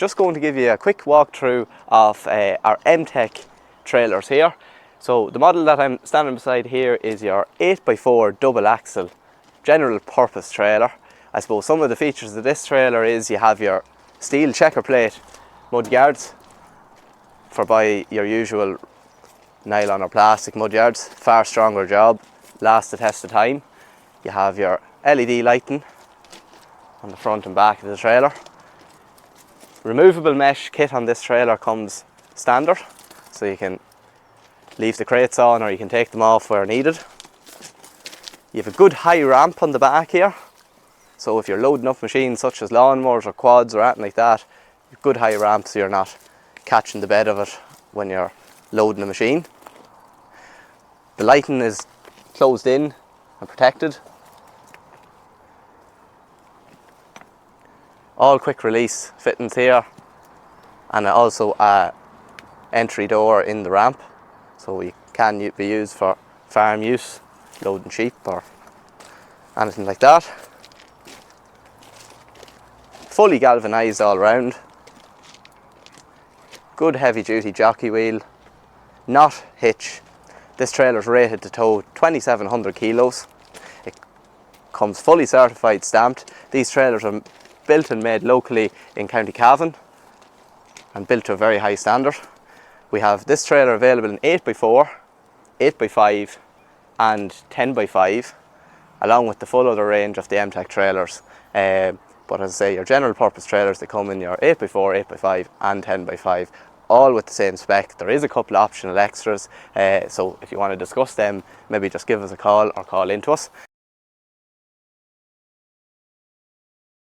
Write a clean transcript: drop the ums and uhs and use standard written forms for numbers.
Just going to give you a quick walkthrough of our M-Tec trailers here. So the model that I'm standing beside here is your 8x4 double axle general purpose trailer. I suppose some of the features of this trailer is you have your steel checker plate mud guards for by your usual nylon or plastic mud guards. Far stronger job, lasts the test of time. You have your LED lighting on the front and back of the trailer. Removable mesh kit on this trailer comes standard, so you can leave the crates on or you can take them off where needed. You have a good high ramp on the back here, so if you're loading up machines such as lawnmowers or quads or anything like that, you have good high ramp so you're not catching the bed of it when you're loading a machine. The lighting is closed in and protected. All quick release fittings here, and also a entry door in the ramp, so it can be used for farm use, loading sheep or anything like that. Fully galvanised all round. Good heavy duty jockey wheel, not hitch. This trailer is rated to tow 2,700 kilos. It comes fully certified, stamped. These trailers are built and made locally in County Cavan and built to a very high standard. We have this trailer available in 8x4, 8x5 and 10x5, along with the full other range of the M-Tec trailers. But as I say, your general purpose trailers, they come in your 8x4, 8x5 and 10x5, all with the same spec. There is a couple of optional extras, so if you want to discuss them, maybe just give us a call or call into us.